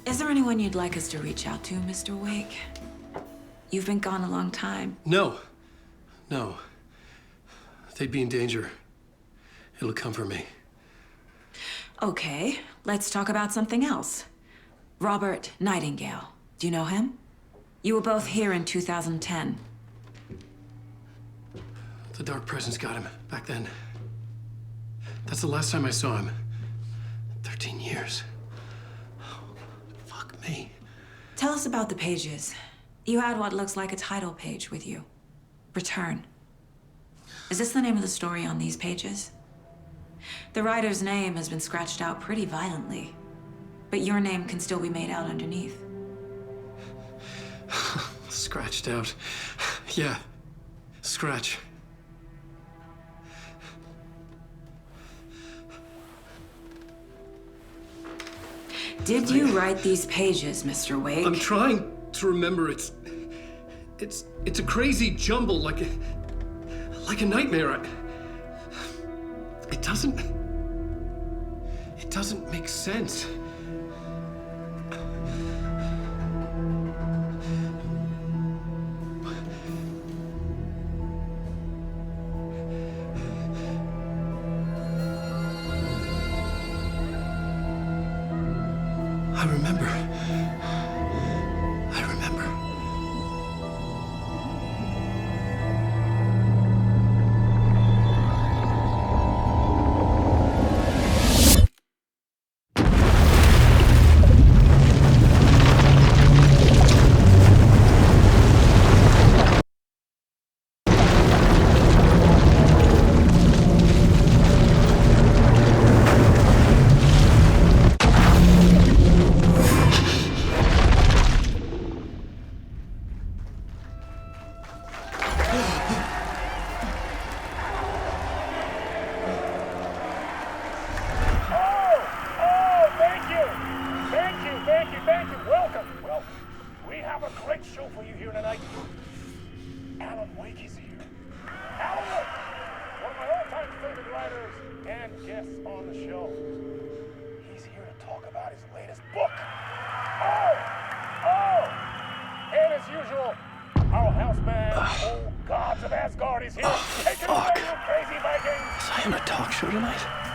Is there anyone you'd like us to reach out to, Mr. Wake? You've been gone a long time. No. No. They'd be in danger. It'll come for me. Okay, let's talk about something else. Robert Nightingale. Do you know him? You were both here in 2010. The Dark Presence got him back then. That's the last time I saw him. 13 years. Oh, fuck me. Tell us about the pages. You had what looks like a title page with you. Return. Is this the name of the story on these pages? The writer's name has been scratched out pretty violently, but your name can still be made out underneath. Scratched out. Yeah. Scratch. Did you write these pages, Mr. Wake? I'm trying to remember. It's a crazy jumble, like a nightmare. It doesn't make sense. I remember.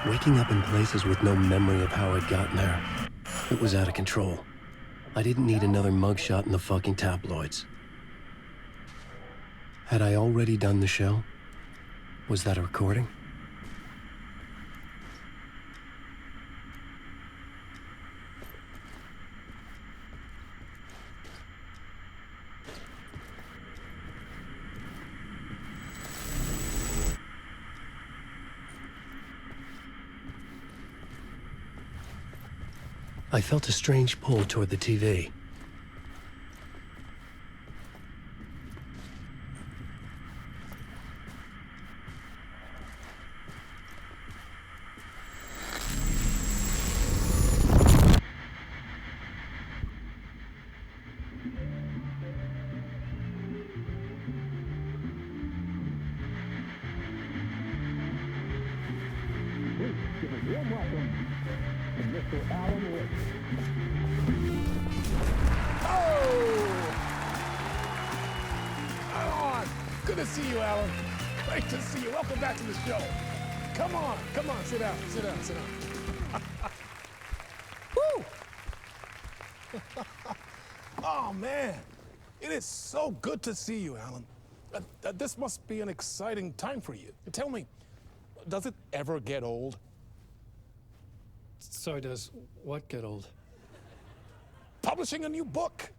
Waking up in places with no memory of how I'd gotten there. It was out of control. I didn't need another mugshot in the fucking tabloids. Had I already done the show? Was that a recording? I felt a strange pull toward the TV. Good to see you, Alan. Great to see you. Welcome back to the show. Come on, sit down. Woo! Oh, man. It is so good to see you, Alan. This must be an exciting time for you. Tell me, does it ever get old? Sorry, does what get old? Publishing a new book.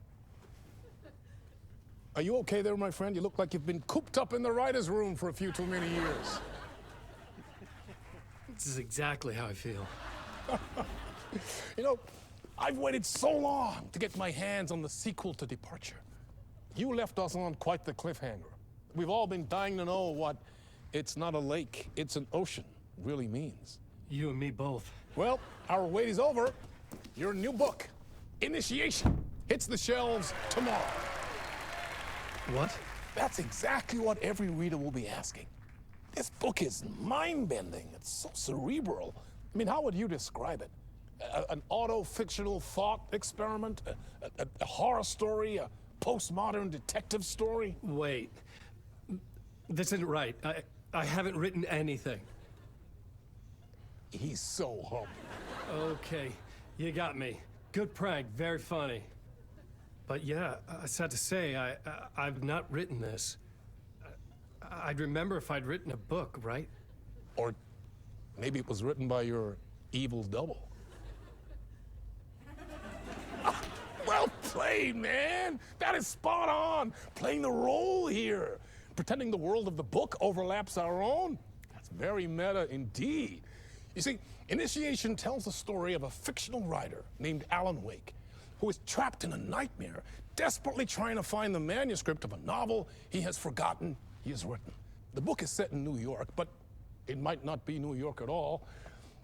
Are you okay there, my friend? You look like you've been cooped up in the writer's room for a few too many years. This is exactly how I feel. You know, I've waited so long to get my hands on the sequel to Departure. You left us on quite the cliffhanger. We've all been dying to know what "it's not a lake, it's an ocean" really means. You and me both. Well, our wait is over. Your new book, Initiation, hits the shelves tomorrow. What? That's exactly what every reader will be asking. This book is mind-bending. It's so cerebral. I mean, how would you describe it? An auto-fictional thought experiment? A horror story? A postmodern detective story? Wait. This isn't right. I haven't written anything. He's so humble. Okay, you got me. Good prank, very funny. But yeah, sad to say, I've not written this. I'd remember if I'd written a book, right? Or maybe it was written by your evil double. Well played, man! That is spot on! Playing the role here. Pretending the world of the book overlaps our own. That's very meta indeed. You see, Initiation tells the story of a fictional writer named Alan Wake, who is trapped in a nightmare, desperately trying to find the manuscript of a novel he has forgotten he has written. The book is set in New York, but it might not be New York at all.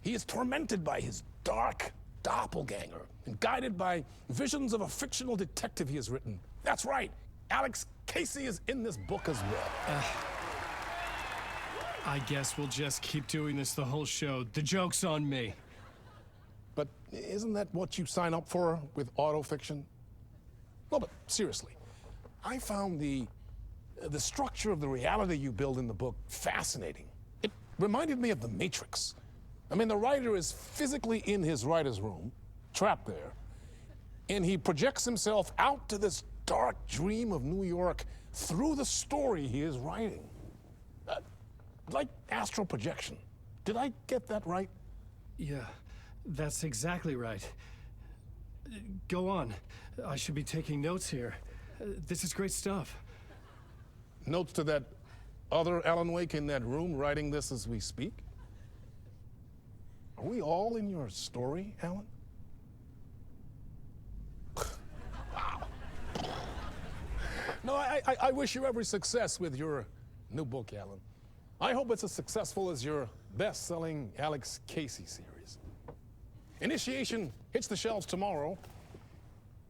He is tormented by his dark doppelganger and guided by visions of a fictional detective he has written. That's right, Alex Casey is in this book as well. I guess we'll just keep doing this the whole show. The joke's on me. But isn't that what you sign up for with autofiction? No, but seriously, I found the structure of the reality you build in the book fascinating. It reminded me of The Matrix. I mean, the writer is physically in his writer's room, trapped there, and he projects himself out to this dark dream of New York through the story he is writing. Like astral projection. Did I get that right? Yeah, that's exactly right. Go on. I should be taking notes here. This is great stuff. Notes to that other Alan Wake in that room writing this as we speak? Are we all in your story, Alan? Wow. No, I wish you every success with your new book, Alan. I hope it's as successful as your best-selling Alex Casey series. Initiation hits the shelves tomorrow.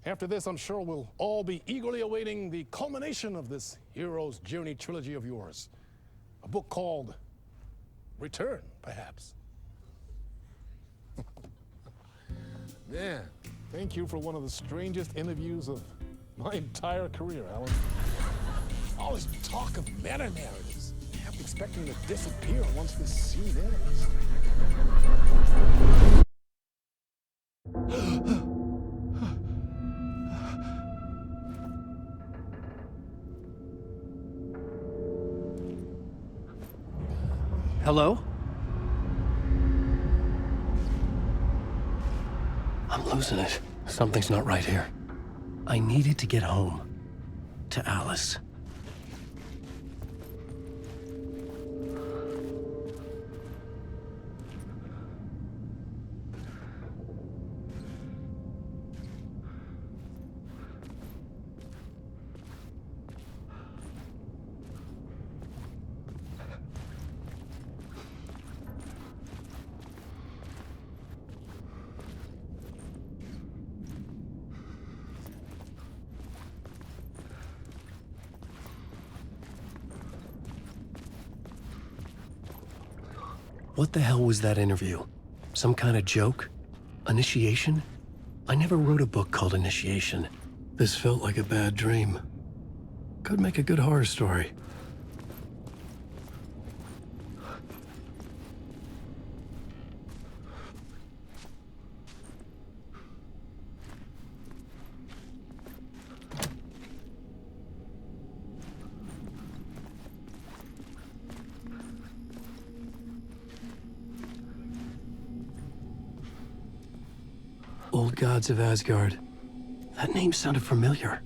After this, I'm sure we'll all be eagerly awaiting the culmination of this hero's journey trilogy of yours. A book called Return, perhaps. Man, thank you for one of the strangest interviews of my entire career, Alan. All this talk of meta-narratives. I'm expecting to disappear once this scene ends. Hello? I'm losing it. Something's not right here. I needed to get home. To Alice. What the hell was that interview? Some kind of joke? Initiation? I never wrote a book called Initiation. This felt like a bad dream. Could make a good horror story. Old Gods of Asgard. That name sounded familiar.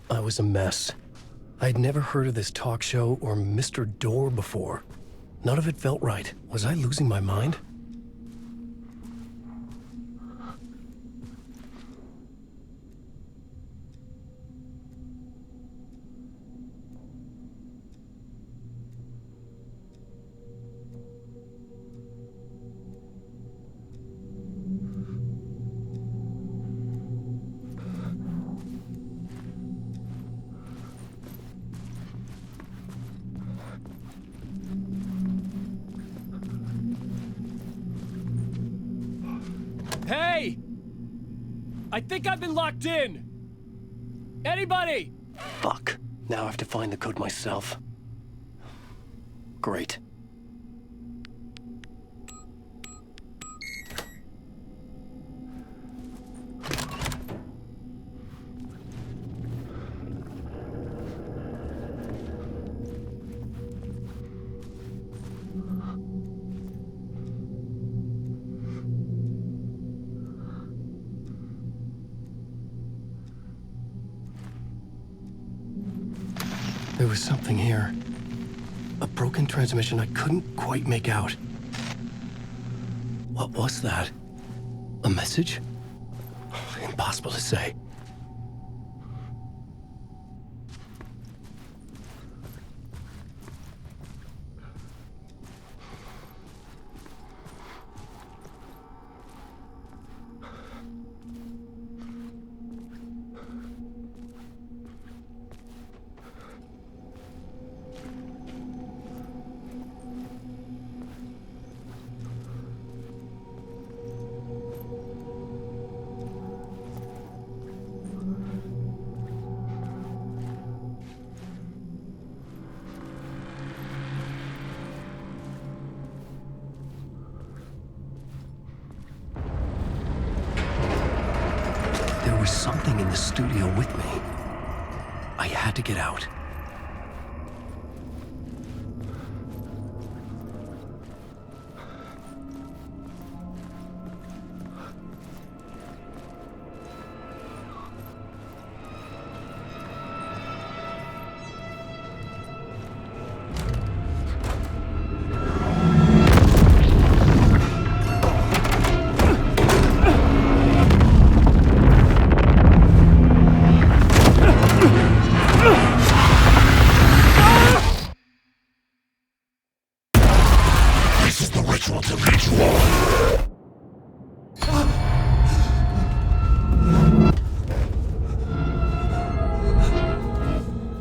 I was a mess. I'd never heard of this talk show or Mr. Door before. None of it felt right. Was I losing my mind? Hey! I think I've been locked in! Anybody? Fuck. Now I have to find the code myself. Great. There was something here. A broken transmission I couldn't quite make out. What was that? A message? Impossible to say. There was something in the studio with me. I had to get out.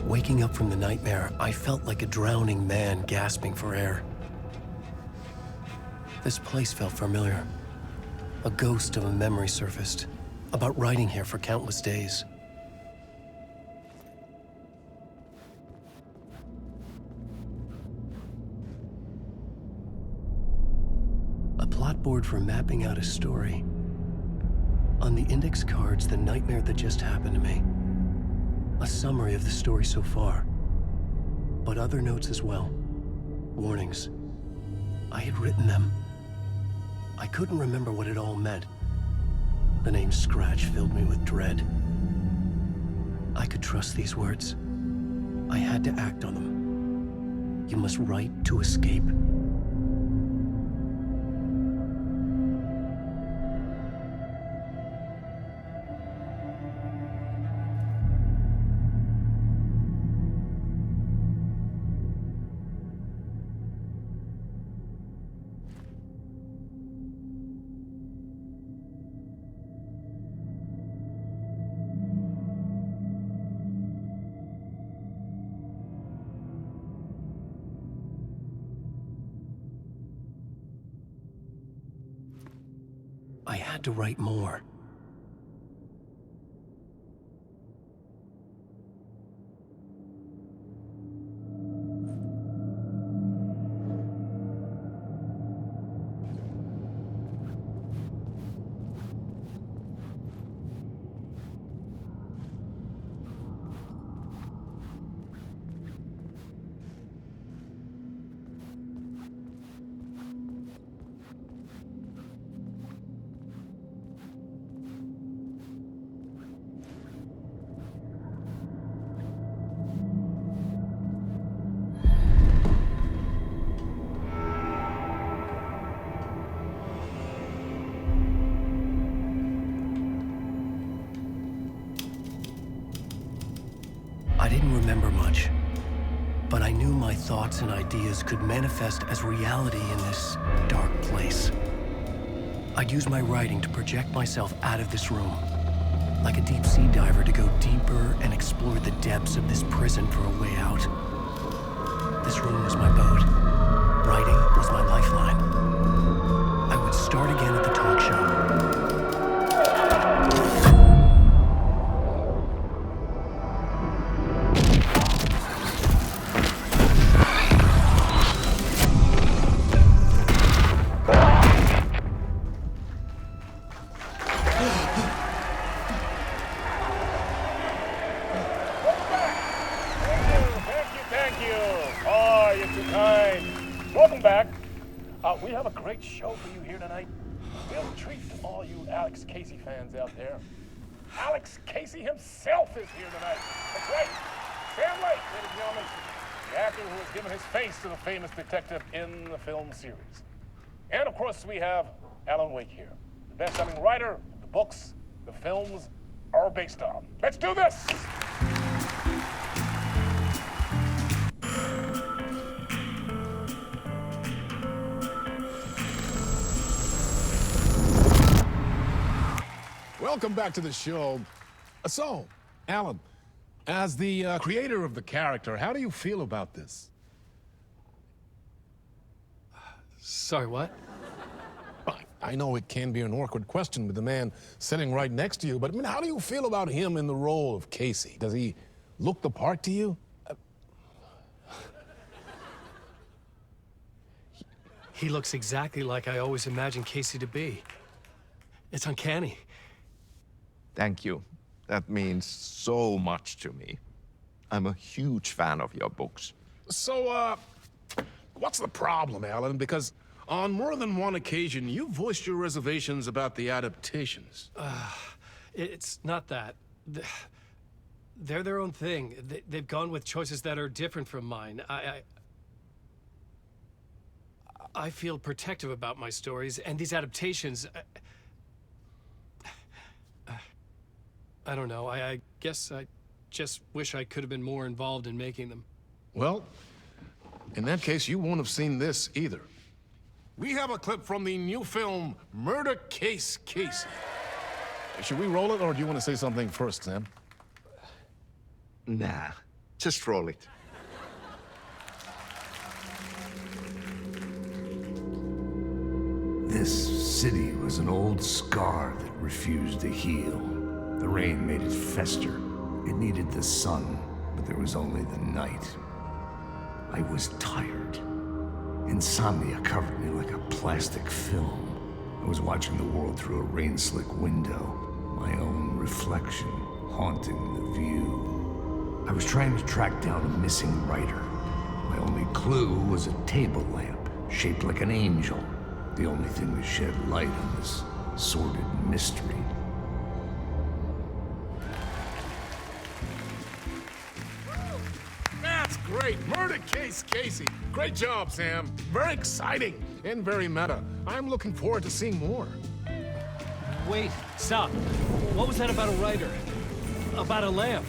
Waking up from the nightmare, I felt like a drowning man gasping for air. This place felt familiar. A ghost of a memory surfaced, about riding here for countless days. A plot board for mapping out a story. On the index cards, the nightmare that just happened to me. A summary of the story so far, but other notes as well. Warnings. I had written them. I couldn't remember what it all meant. The name Scratch filled me with dread. I could trust these words. I had to act on them. You must write to escape. I had to write more. I didn't remember much, but I knew my thoughts and ideas could manifest as reality in this dark place. I'd use my writing to project myself out of this room, like a deep-sea diver to go deeper and explore the depths of this prison for a way out. This room was my boat. Writing was my lifeline. I would start again at the talk show. We have a great show for you here tonight. Real treat to all you Alex Casey fans out there. Alex Casey himself is here tonight. That's right. Sam Lake, ladies and gentlemen, the actor who has given his face to the famous detective in the film series. And of course, we have Alan Wake here, the best-selling writer the books the films are based on. Let's do this! Welcome back to the show. So, Alan, as the creator of the character, how do you feel about this? Sorry, what? I know it can be an awkward question with the man sitting right next to you, but I mean, how do you feel about him in the role of Casey? Does he look the part to you? He looks exactly like I always imagined Casey to be. It's uncanny. Thank you. That means so much to me. I'm a huge fan of your books. So, what's the problem, Alan? Because on more than one occasion, you voiced your reservations about the adaptations. It's not that. They're their own thing. They've gone with choices that are different from mine. I feel protective about my stories, and these adaptations... I don't know. I guess I just wish I could have been more involved in making them. Well, in that case, you won't have seen this either. We have a clip from the new film, Murder Case Casey. Should we roll it, or do you want to say something first, Sam? Nah, just roll it. This city was an old scar that refused to heal. The rain made it fester. It needed the sun, but there was only the night. I was tired. Insomnia covered me like a plastic film. I was watching the world through a rain-slick window, my own reflection haunting the view. I was trying to track down a missing writer. My only clue was a table lamp, shaped like an angel. The only thing that shed light on this sordid mystery. That's great! Murder Case Casey! Great job, Sam. Very exciting and very meta. I'm looking forward to seeing more. Wait, stop. What was that about a writer? About a lamp?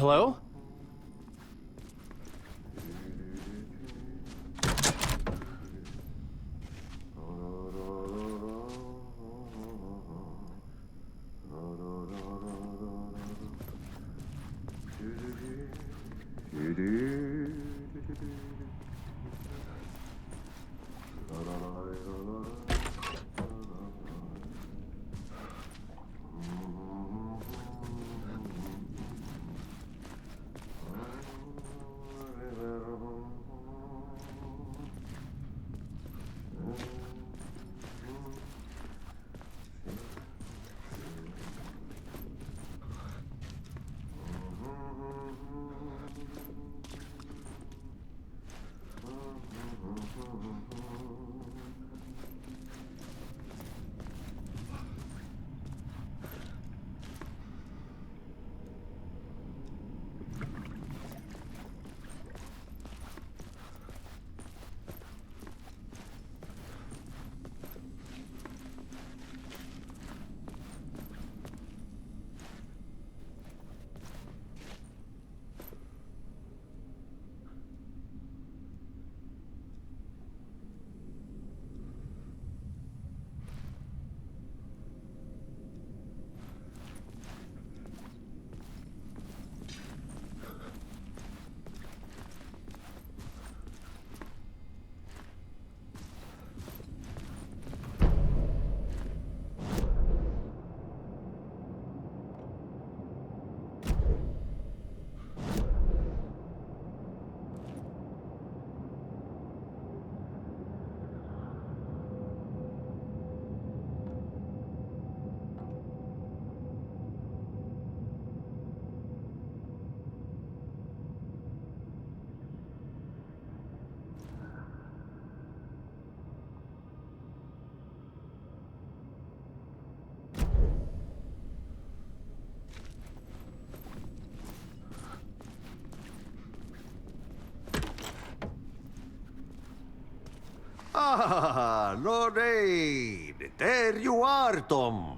Hello? Ah, Lorraine! There you are, Tom.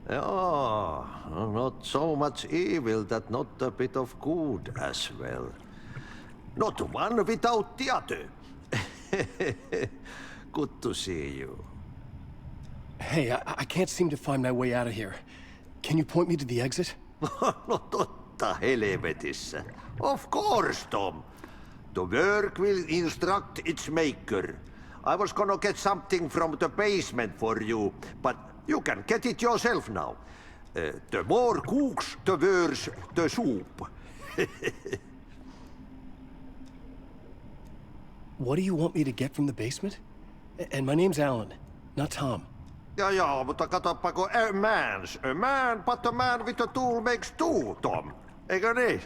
Oh, not so much evil that not a bit of good as well. Not one without the other. Good to see you. Hey, I can't seem to find my way out of here. Can you point me to the exit? No totta helvetissä. Of course, Tom. The work will instruct its maker. I was gonna get something from the basement for you, but you can get it yourself now. The more cooks, the worse the soup. What do you want me to get from the basement? And my name's Alan, not Tom. Ja, mutta katsoppa, a man, but a man with a tool makes two, Tom. Eikö niin?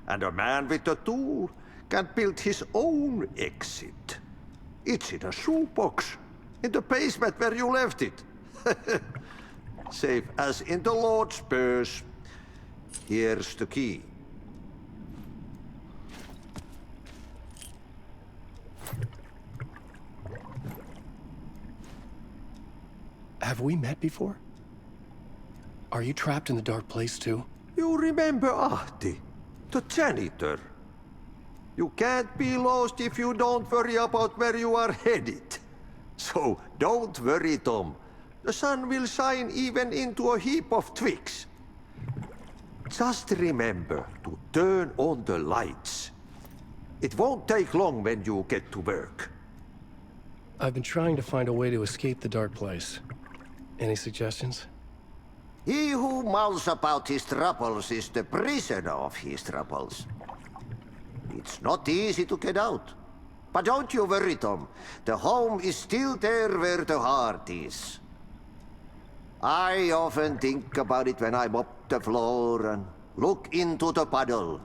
And a man with a tool can build his own exit. It's in a shoebox, in the basement where you left it. Safe as in the Lord's purse. Here's the key. Have we met before? Are you trapped in the dark place too? You remember Ahti, the janitor. You can't be lost if you don't worry about where you are headed. So don't worry, Tom. The sun will shine even into a heap of twigs. Just remember to turn on the lights. It won't take long when you get to work. I've been trying to find a way to escape the dark place. Any suggestions? He who mouths about his troubles is the prisoner of his troubles. It's not easy to get out. But don't you worry, Tom. The home is still there where the heart is. I often think about it when I mop the floor and look into the puddle.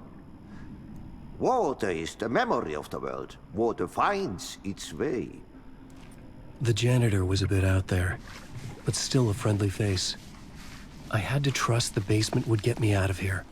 Water is the memory of the world. Water finds its way. The janitor was a bit out there, but still a friendly face. I had to trust the basement would get me out of here.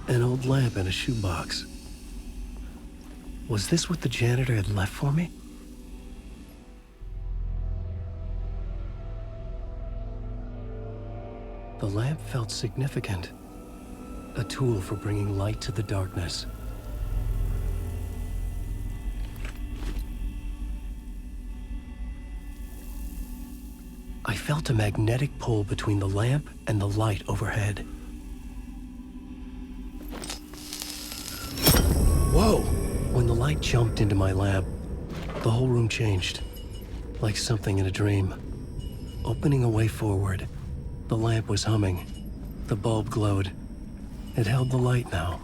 An old lamp in a shoebox. Was this what the janitor had left for me? The lamp felt significant. A tool for bringing light to the darkness. I felt a magnetic pull between the lamp and the light overhead. Whoa! When the light jumped into my lamp, the whole room changed, like something in a dream. Opening a way forward, the lamp was humming. The bulb glowed. It held the light now.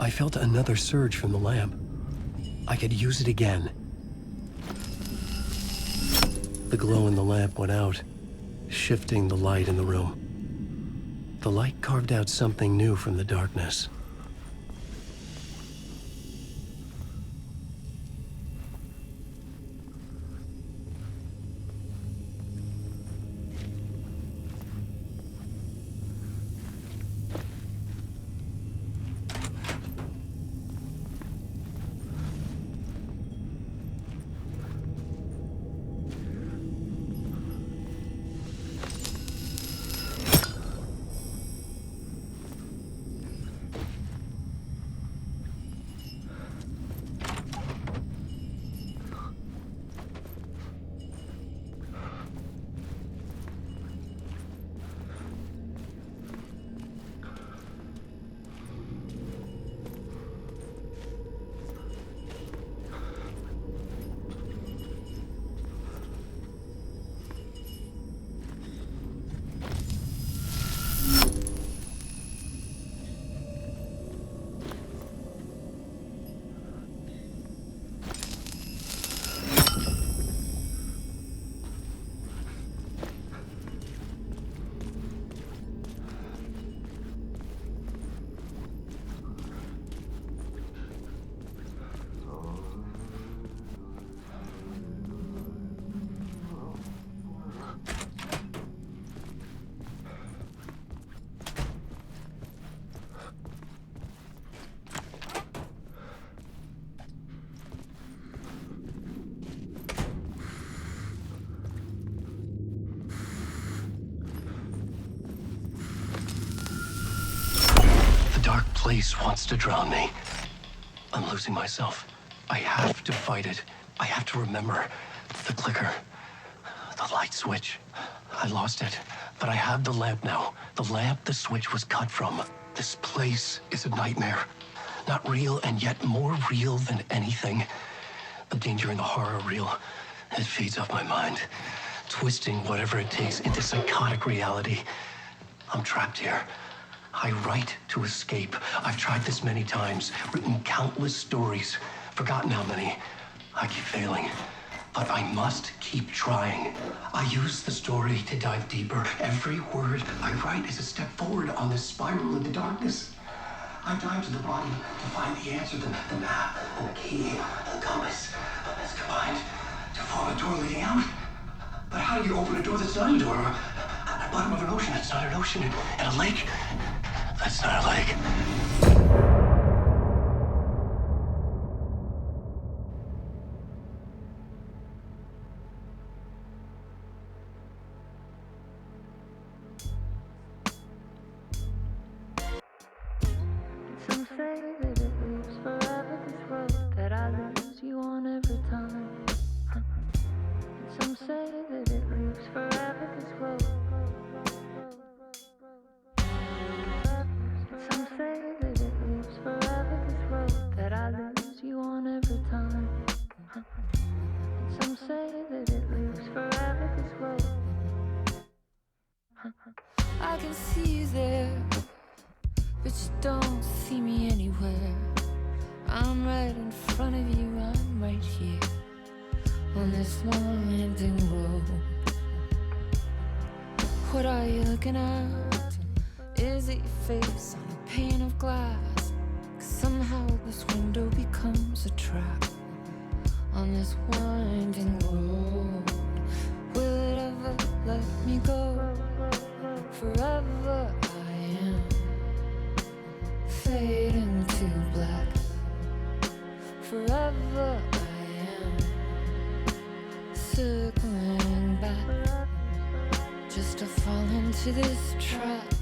I felt another surge from the lamp. I could use it again. The glow in the lamp went out, shifting the light in the room. The light carved out something new from the darkness. Place wants to drown me. I'm losing myself. I have to fight it. I have to remember the clicker, the light switch. I lost it, but I have the lamp now. The lamp the switch was cut from. This place is a nightmare. Not real, and yet more real than anything. The danger and the horror reel. It feeds off my mind, twisting whatever it takes into psychotic reality. I'm trapped here. I write to escape. I've tried this many times, written countless stories, forgotten how many. I keep failing, but I must keep trying. I use the story to dive deeper. Every word I write is a step forward on this spiral into darkness. I dive to the bottom to find the answer, the map, and the key, the compass. It's combined to form a door leading out. But how do you open a door that's not a door? At the bottom of an ocean, that's not an ocean. And a lake, that's not a lake. Some say that it lives forever, this road that I lose you on every time. Some say that it lives forever, this road. Some say that it lives forever, this road that I lose you on every time. Some say that it lives forever, this road. I can see you there, but you don't see me anywhere. I'm right in front of you, I'm right here on this winding road. What are you looking at? Is it your face on a pane of glass? 'Cause somehow this window becomes a trap on this winding road. Will it ever let me go? Forever I am fading to black. Forever I am circling back, just to fall into this trap.